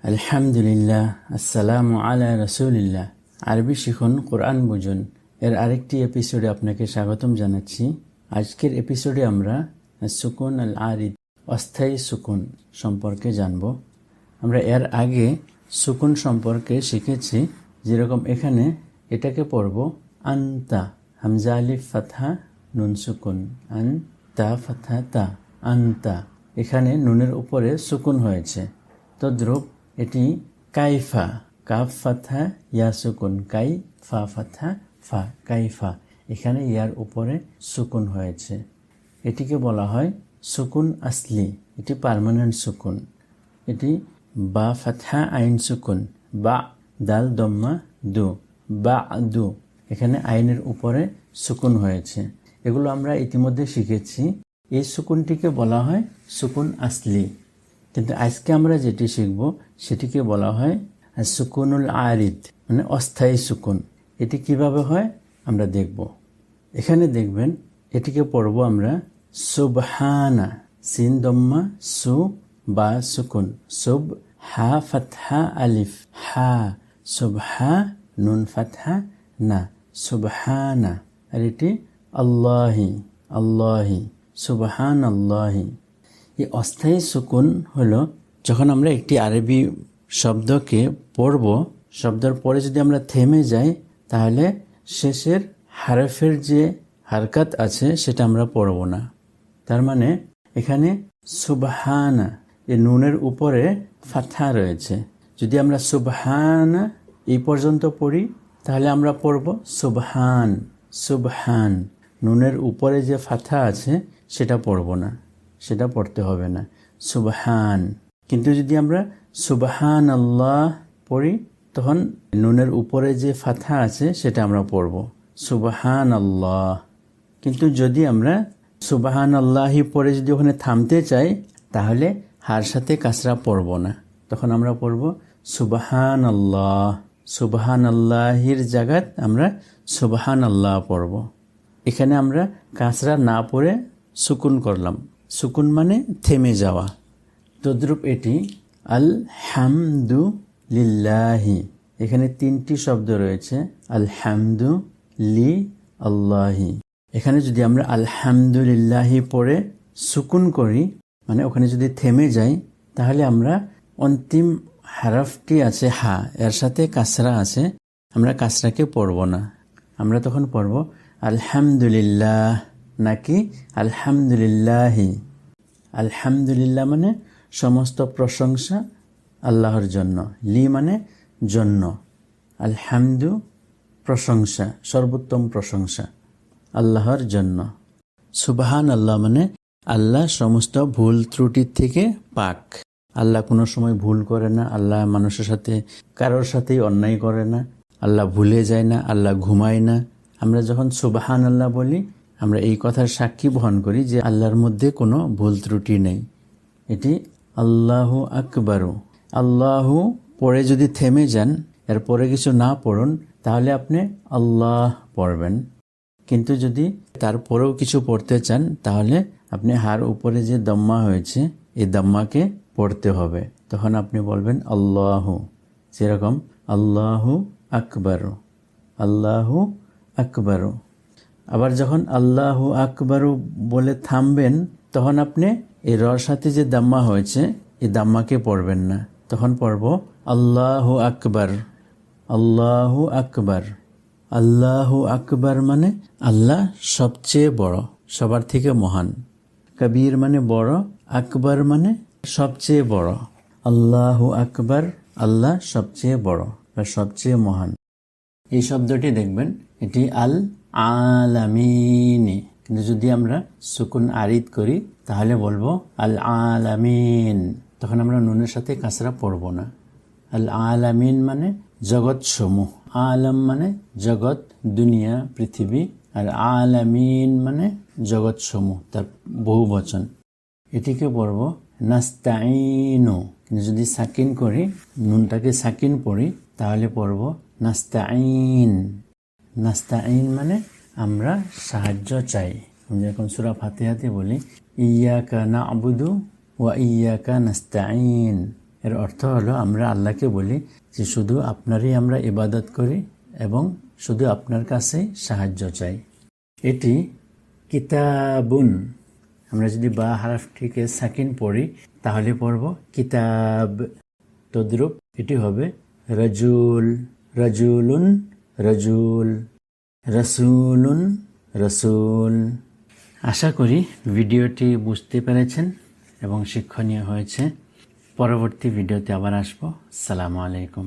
আলহামদুলিল্লাহ, আসসালামু আলা রাসূলিল্লাহ। আরবি শিখুন, কোরআন বুঝুন এর আরেকটি এপিসোডে আপনাকে স্বাগতম জানাচ্ছি। আজকের এপিসোডে আমরা সুকুন আল আরিদ, অস্থায়ী সুকুন সম্পর্কে জানব। আমরা এর আগে সুকুন সম্পর্কে শিখেছি, যেরকম এখানে এটাকে পড়ব আনতা, হামজা আলিফ ফাতহা নুন সুকুন, আনতা ফাতহা তা, আনতা। এখানে নুনের উপরে সুকুন হয়েছে। তদ্রূপ এটি কাইফা, কাফ ফাতহা ইয়া সুকুন, কাই ফা ফাতহা ফা, কাইফা। এখানে ইয়ার উপরে সুকুন হয়েছে। এটিকে বলা হয় সুকুন আসলি, এটি পার্মানেন্ট সুকুন। এটি বা ফাতহা আইন সুকুন, বা দাল দম্মা দু, বা দু। এখানে আইনের উপরে সুকুন হয়েছে। এগুলো আমরা ইতিমধ্যে শিখেছি। এই সুকুনটিকে বলা হয় সুকুন আসলি। কিন্তু আজকে আমরা যেটি শিখব সেটিকে বলা হয় সুকুনুল আরিদ, মানে অস্থায়ী সুকুন। এটি কিভাবে হয় আমরা দেখব। এখানে দেখবেন এটিকে পড়ব আমরা সুবহানা, সিন দম্মা সু, বা সুকুন, সুব, হা ফাতহা আলিফ হা, সুবহা নুন ফাতহা না, সুবহানা। আর এটি আল্লাহি, আল্লাহি, সুবহান আল্লাহি। এই অস্থায়ী সুকুন হলো যখন আমরা একটি আরবি শব্দকে পড়ব, শব্দের পরে যদি আমরা থেমে যাই তাহলে শেষের হারফের যে হারকাত আছে সেটা আমরা পড়ব না। তার মানে এখানে সুবহানা, এই নুনের উপরে ফাতহা রয়েছে। যদি আমরা সুবহানা এই পর্যন্ত পড়ি তাহলে আমরা পড়ব সুবহান, সুবহান। নুনের উপরে যে ফাতহা আছে সেটা পড়ব না, সেটা পড়তে হবে না, সুবহান। কিন্তু যদি আমরা সুবহান আল্লাহ পড়ি তখন নুনের উপরে যে ফাতহা আছে সেটা আমরা পড়ব, সুবহান আল্লাহ। কিন্তু যদি আমরা সুবহান আল্লাহি পরে যদি ওখানে থামতে চাই তাহলে হার সাথে কাসরা পড়ব না, তখন আমরা পড়ব সুবহান আল্লাহ। সুবহান আল্লাহির জায়গায় আমরা সুবহান আল্লাহ পড়ব। এখানে আমরা কাসরা না পড়ে সুকুন করলাম। সুকুন মানে থেমে যাওয়া। তদ্রূপ এটি আল হামদু লিল্লাহি। এখানে তিনটি শব্দ রয়েছে, আল হামদু লি আল্লাহি। এখানে যদি আমরা আলহামদুলিল্লাহি পড়ে সুকুন করি, মানে ওখানে যদি থেমে যাই, তাহলে আমরা অন্তিম হারফটি আছে হা, এর সাথে কাসরা আছে, আমরা কাসরাকে পড়ব না। আমরা তখন পড়ব আলহামদুলিল্লাহ, নাকি আলহামদুলিল্লাহি। আলহামদুলিল্লাহ মানে সমস্ত প্রশংসা আল্লাহর জন্য, লি মানে জন্য, আলহামদু প্রশংসা, সর্বোত্তম প্রশংসা আল্লাহর জন্য। সুবহান আল্লাহ মানে আল্লাহ সমস্ত ভুল ত্রুটির থেকে পাক। আল্লাহ কোনো সময় ভুল করে না, আল্লাহ মানুষের সাথে কারোর সাথেই অন্যায় করে না, আল্লাহ ভুলে যায় না, আল্লাহ ঘুমায় না। আমরা যখন সুবহান আল্লাহ বলি আমরা এই কথার সাক্ষী বহন করি যে আল্লাহর মধ্যে কোনো ভুল ত্রুটি নেই। এটি আল্লাহু আকবারু। আল্লাহু পরে যদি থেমে যান, এরপরে কিছু না পড়ুন, তাহলে আপনি আল্লাহ পড়বেন। কিন্তু যদি তারপরেও কিছু পড়তে চান তাহলে আপনি হার উপরে যে দম্মা হয়েছে এই দম্মাকে পড়তে হবে। তখন আপনি বলবেন আল্লাহু, যেরকম আল্লাহু আকবারু, আল্লাহু আকবারু। আবার যখন আল্লাহু আকবারু বলে থামবেন তখন আপনি এই রর সাথে যে দাম্মা হয়েছে এই দাম্মাকে পড়বেন না, তখন পড়ব আল্লাহু আকবার, আল্লাহু আকবার। আল্লাহু আকবার মানে আল্লাহ সবচেয়ে বড়, সবার থেকে মহান। কবির মানে বড়, আকবর মানে সবচেয়ে বড়। আল্লাহু আকবার, আল্লাহ সবচেয়ে বড় বা সবচেয়ে মহান। এই শব্দটি দেখবেন এটি আল আলামিন। কিন্তু যদি আমরা সুকুন আরিদ করি তাহলে বলবো আল আলামিন, তখন আমরা নুনের সাথে কাসরা পড়ব না। আল আলামিন মানে জগৎ সমূহ, আলম মানে জগৎ, দুনিয়া, পৃথিবী, আর আলামিন মানে জগৎ সমূহ, তার বহু বচন। এটিকে পড়ব নাস্তাইনু। কিন্তু যদি সাকিন করি, নুনটাকে সাকিন পড়ি, তাহলে পড়ব নাস্তাইন। নাস্তাইন মানে আমরা সাহায্য চাই। যখন সূরা ফাতিহাতে বলি ইয়াকা না'বুদু ওয়া ইয়াকা নাস্তাইন, এর অর্থ হলো আমরা আল্লাহকে বলি যে শুধু আপনারই আমরা ইবাদত করি এবং শুধু আপনার কাছেই সাহায্য চাই। এটি কিতাবুন, আমরা যদি বা হারফটিকে সাকিন পড়ি তাহলে পড়ব কিতাব। তদ্রূপ এটি হবে রাজুল, রাজুলুন, রাজুল, রাসূলুন, রাসূল। আশা করি ভিডিওটি বুঝতে পেরেছেন এবং শিক্ষণীয় হয়েছে। পরবর্তী ভিডিওতে আবার আসবো। আসসালামু আলাইকুম।